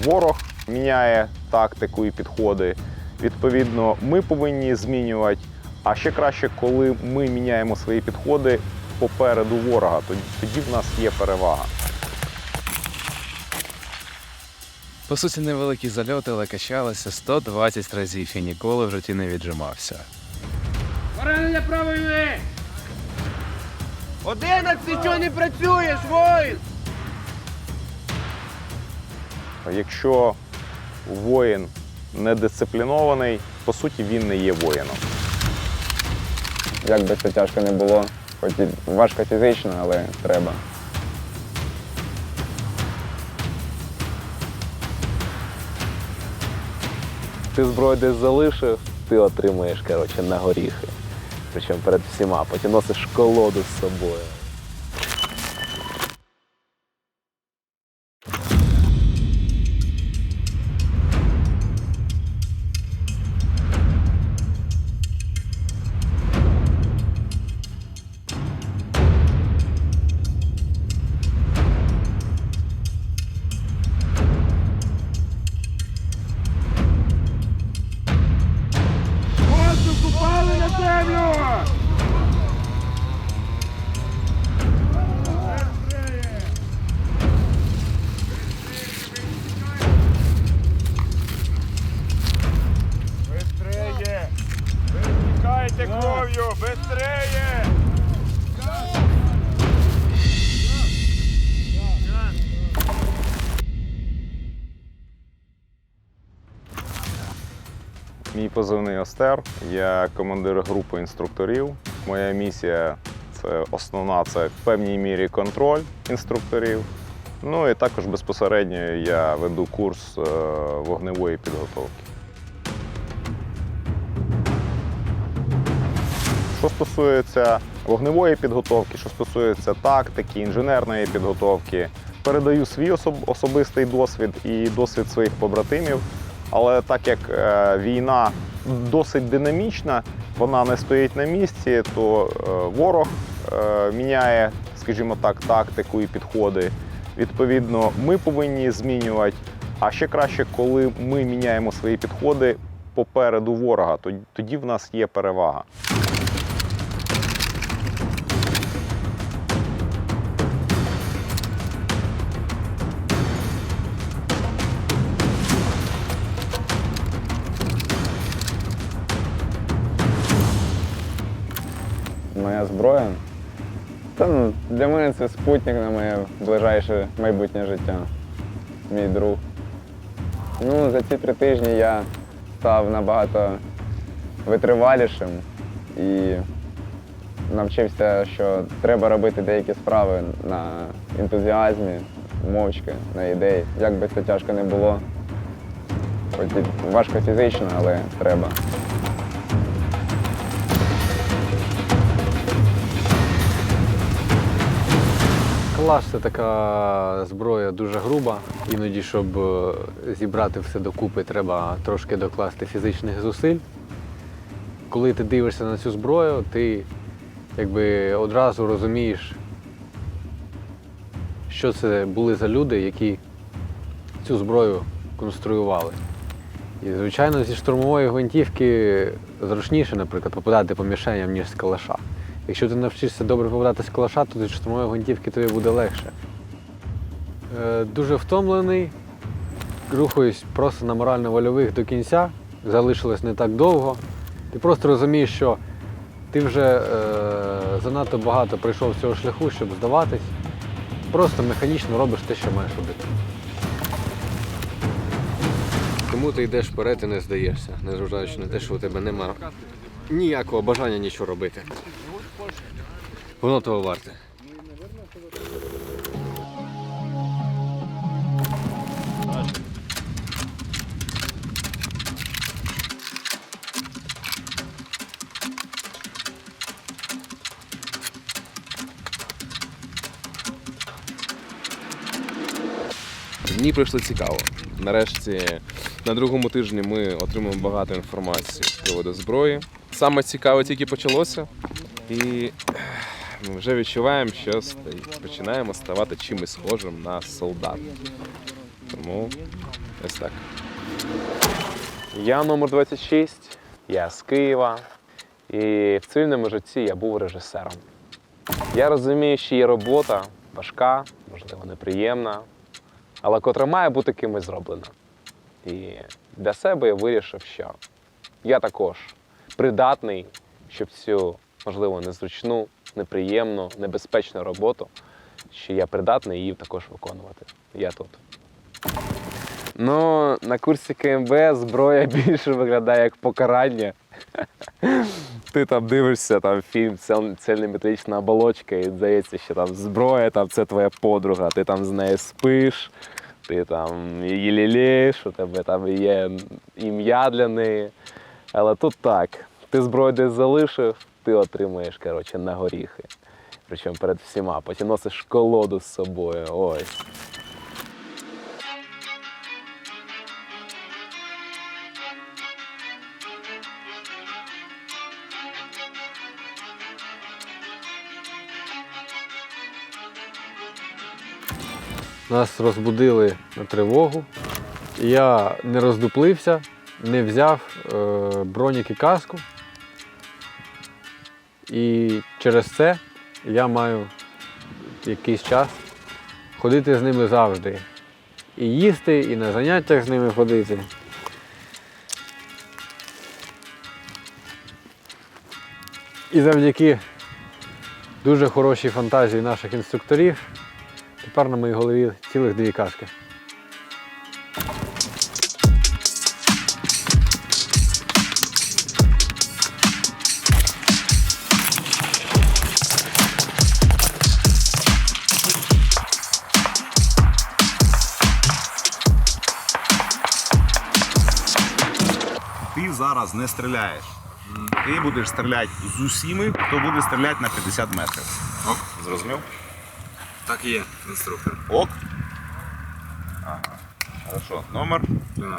ворог міняє тактику і підходи. Відповідно, ми повинні змінювати. А ще краще, коли ми міняємо свої підходи попереду ворога, тоді в нас є перевага. По суті, невеликі зальоти, але качалися 120 разів і ніколи в житті не віджимався. Поранення правої! 11, чого не працюєш, воїн? Якщо воїн недисциплінований, по суті, він не є воїном. Як би це тяжко не було, хоч і важко фізично, але треба. Ти зброю десь залишив, ти отримаєш, коротше, на горіхи. Причому перед всіма, потім носиш колоду з собою. Воздух упали на землю! Быстрее! Вы истекаете кровью! Быстрее! Мій позивний Остер, я командир групи інструкторів. Моя місія це в певній мірі контроль інструкторів. Ну і також безпосередньо я веду курс вогневої підготовки. Що стосується вогневої підготовки, що стосується тактики, інженерної підготовки, передаю свій особистий досвід і досвід своїх побратимів. Але так як війна досить динамічна, вона не стоїть на місці, то ворог міняє, скажімо так, тактику і підходи. Відповідно, ми повинні змінювати. А ще краще, коли ми міняємо свої підходи попереду ворога, тоді в нас є перевага. Моя зброя. Для мене це спутник на моє ближайше майбутнє життя. Мій друг. За ці 3 тижні я став набагато витривалішим і навчився, що треба робити деякі справи на ентузіазмі, мовчки, на ідеї. Як би це тяжко не було, хоч і важко фізично, але треба. Калаш – це така зброя дуже груба. Іноді, щоб зібрати все докупи, треба трошки докласти фізичних зусиль. Коли ти дивишся на цю зброю, ти якби одразу розумієш, що це були за люди, які цю зброю конструювали. І, звичайно, зі штурмової гвинтівки зручніше, наприклад, попадати по мішеням, ніж з калаша. Якщо ти навчишся добре попадати з калаша, то зі штурмової гвинтівки тобі буде легше. Дуже втомлений, рухаюсь просто на морально-вольових до кінця, залишилось не так довго. Ти просто розумієш, що ти вже занадто багато пройшов цього шляху, щоб здаватись. Просто механічно робиш те, що маєш робити. Тому ти йдеш вперед і не здаєшся, незважаючи на те, що у тебе немає ніякого бажання нічого робити. Воно того варте. Дні пройшли цікаво. Нарешті на другому тижні ми отримуємо багато інформації з приводу зброї. Саме цікаве тільки почалося, і ми вже відчуваємо, що починаємо ставати чимось схожим на солдат. Тому Ось так. Я номер 26, я з Києва, і в цивільному житті я був режисером. Я розумію, що є робота важка, можливо, неприємна, але котра має бути кимось зроблена. І для себе я вирішив, що я також придатний, щоб цю, можливо, незручну, неприємну, небезпечну роботу, що я придатний її також виконувати. Я тут. Ну, на курсі КМБ зброя більше виглядає як покарання. Ти там дивишся там, фільм «Цельнометрична оболочка» і здається, що там зброя там, це твоя подруга, ти там з нею спиш, ти там її лілеєш, у тебе там є ім'я для неї. Але тут так, ти зброю десь залишив, ти отримаєш, коротше, на горіхи. Причому перед всіма, потім носиш колоду з собою, ось. Нас розбудили на тривогу. Я не роздуплився, не взяв бронік і каску. І через це я маю якийсь час ходити з ними завжди. І їсти, і на заняттях з ними ходити. І завдяки дуже хорошій фантазії наших інструкторів тепер на моїй голові цілих 2 каски. Ти зараз не стріляєш. Ти будеш стріляти з усіми, хто буде стріляти на 50 метрів. Ок, зрозумів? Так і є, інструктор. Ок. Ага. Хорошо. Номер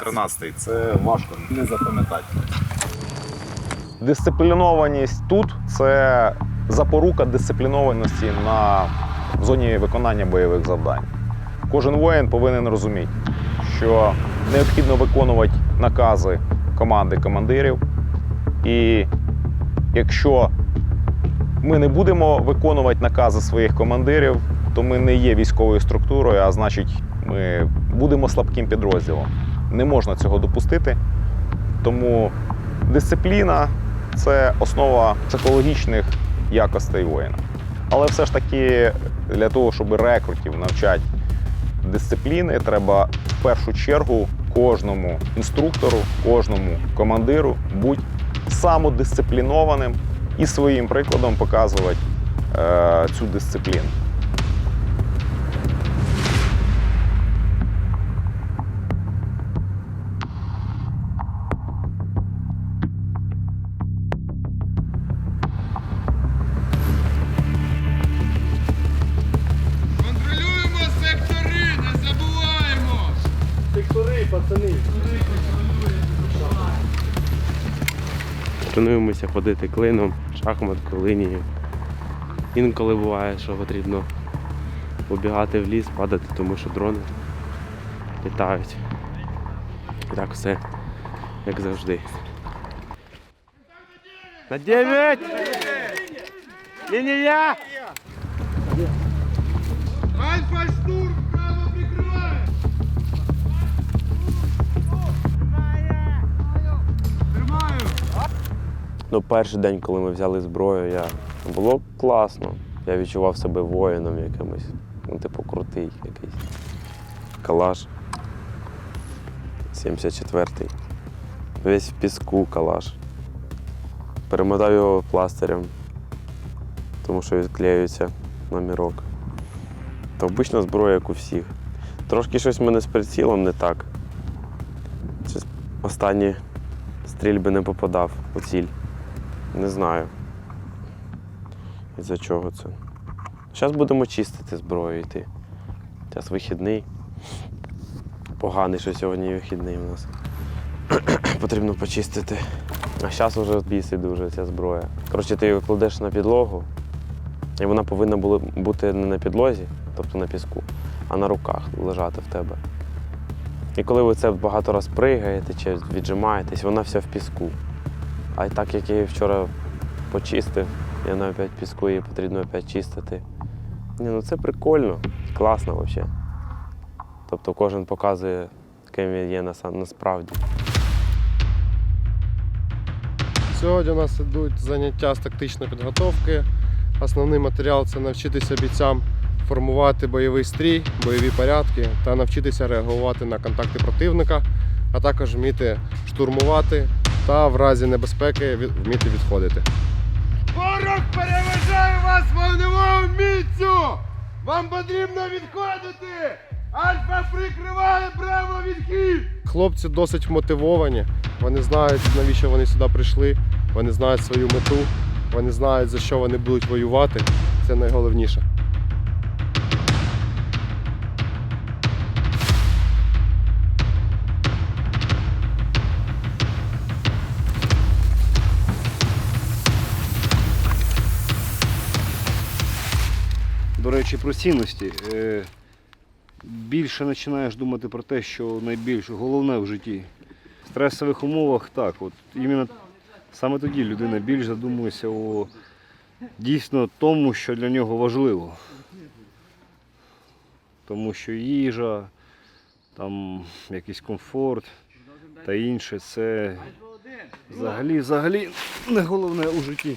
13. Це важко не запам'ятати. Дисциплінованість тут це запорука дисциплінованості на зоні виконання бойових завдань. Кожен воїн повинен розуміти, що необхідно виконувати накази команди командирів. І якщо ми не будемо виконувати накази своїх командирів, то ми не є військовою структурою, а значить, ми будемо слабким підрозділом. Не можна цього допустити. Тому дисципліна – це основа психологічних якостей воїна. Але все ж таки для того, щоб рекрутів навчати дисципліни, треба в першу чергу кожному інструктору, кожному командиру бути самодисциплінованим і своїм прикладом показувати цю дисципліну. Контролюємо сектори, не забуваємо! Сектори, пацани! Тренуємося ходити клином, шахматкою, лінією. Інколи буває, що потрібно побігати в ліс, падати, тому що дрони літають. І так все, як завжди. На 9! Лінія! Альфа штурм, право прикриває! Тримаю! Ну, перший день, коли ми взяли зброю, було класно. Я відчував себе воїном якимось. Ну, типу, крутий якийсь. Калаш. 74-й. Весь в піску калаш. Перемотав його пластирем, тому що відклеюється номерок. Та обична зброя, як у всіх. Трошки щось в мене з прицілом не так. Останні стрільби не попадав у ціль. Не знаю. Із-за чого це. Зараз будемо чистити зброю йти. Зараз вихідний. Поганий, що сьогодні вихідний у нас. Потрібно почистити. А зараз вже бісить дуже ця зброя. Коротше, ти її кладеш на підлогу, і вона повинна була бути не на підлозі, тобто на піску, а на руках лежати в тебе. І коли ви це багато раз пригаєте чи віджимаєтесь, вона вся в піску. А так як я її вчора почистив, і вона опять в піску, її потрібно опять чистити. Ні, ну це прикольно, класно взагалі. Тобто кожен показує, ким він є насправді. Сьогодні у нас йдуть заняття з тактичної підготовки. Основний матеріал – це навчитися бійцям формувати бойовий стрій, бойові порядки та навчитися реагувати на контакти противника, а також вміти штурмувати та в разі небезпеки вміти відходити. Ворог переважає вас вогневою міцю! Вам потрібно відходити! Альфа прикриває прямо відхід! Хлопці досить вмотивовані, вони знають, навіщо вони сюди прийшли, вони знають свою мету, вони знають, за що вони будуть воювати. Це найголовніше. До речі, про цінності. Більше починаєш думати про те, що найбільш головне в житті. В стресових умовах так, от іменно саме тоді людина більш задумується о дійсно тому, що для нього важливо. Тому що їжа, там якийсь комфорт та інше, це взагалі не головне у житті.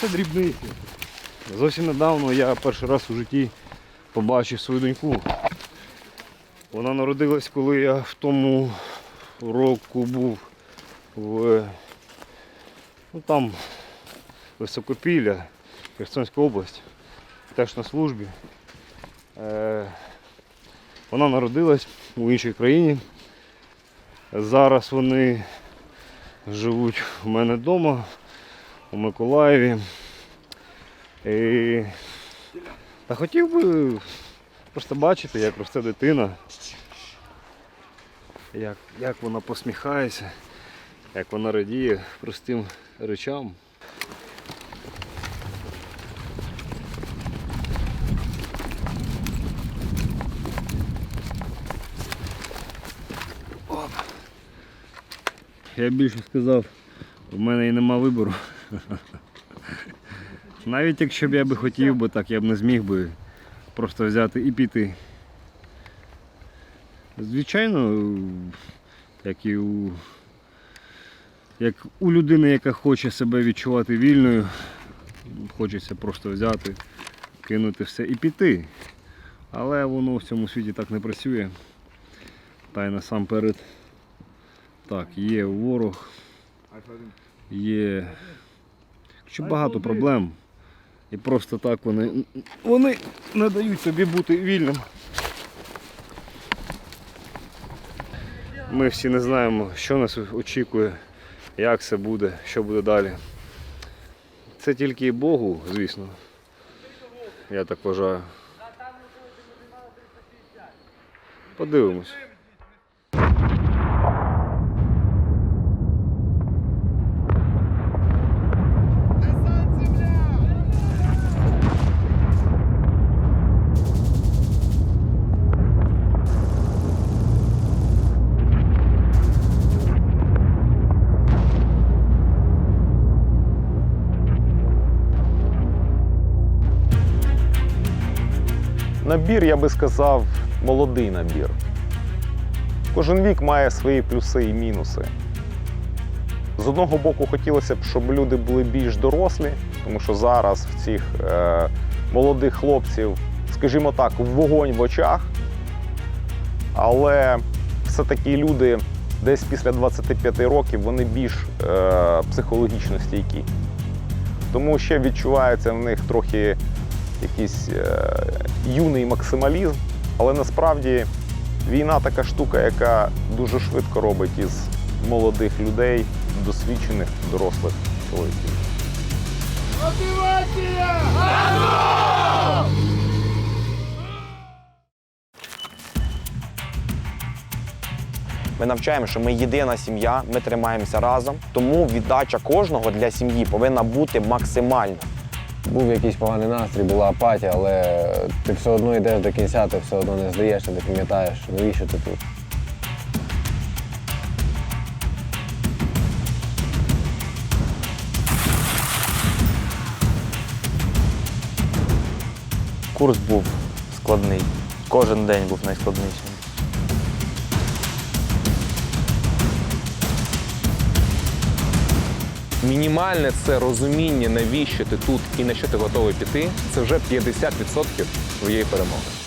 Це дрібниці. Зовсім недавно я перший раз у житті побачив свою доньку. Вона народилась, коли я в тому року був там Високопілля, Херсонська область, теж на службі. Вона народилась у іншій країні. Зараз вони живуть у мене вдома, у Миколаєві. Та хотів би просто бачити, як росте дитина, як вона посміхається, як вона радіє простим речам. Я більше сказав, в мене і нема вибору. Навіть якщо б я би хотів би, так я б не зміг би просто взяти і піти. Звичайно, як у людини, яка хоче себе відчувати вільною, хочеться просто взяти, кинути все і піти. Але воно в цьому світі так не працює. Та й насамперед, так, є ворог, є багато проблем. І просто так вони не дають тобі бути вільним. Ми всі не знаємо, що нас очікує, як це буде, що буде далі. Це тільки Богу, звісно. Я так вважаю. Подивимось. Набір, я би сказав, молодий набір. Кожен вік має свої плюси і мінуси. З одного боку, хотілося б, щоб люди були більш дорослі, тому що зараз в цих молодих хлопців, скажімо так, вогонь в очах. Але все-таки люди десь після 25 років, вони більш психологічно стійкі. Тому ще відчувається в них трохи якийсь юний максималізм, але насправді війна така штука, яка дуже швидко робить із молодих людей досвідчених, дорослих чоловіків. Мотивація! Ми навчаємо, що ми єдина сім'я, ми тримаємося разом, тому віддача кожного для сім'ї повинна бути максимальна. Був якийсь поганий настрій, була апатія, але ти все одно йдеш до кінця, ти все одно не здаєшся, ти пам'ятаєш, навіщо ти тут. Курс був складний. Кожен день був найскладнішим. Мінімальне це розуміння, навіщо ти тут і на що ти готовий піти, це вже 50% твоєї перемоги.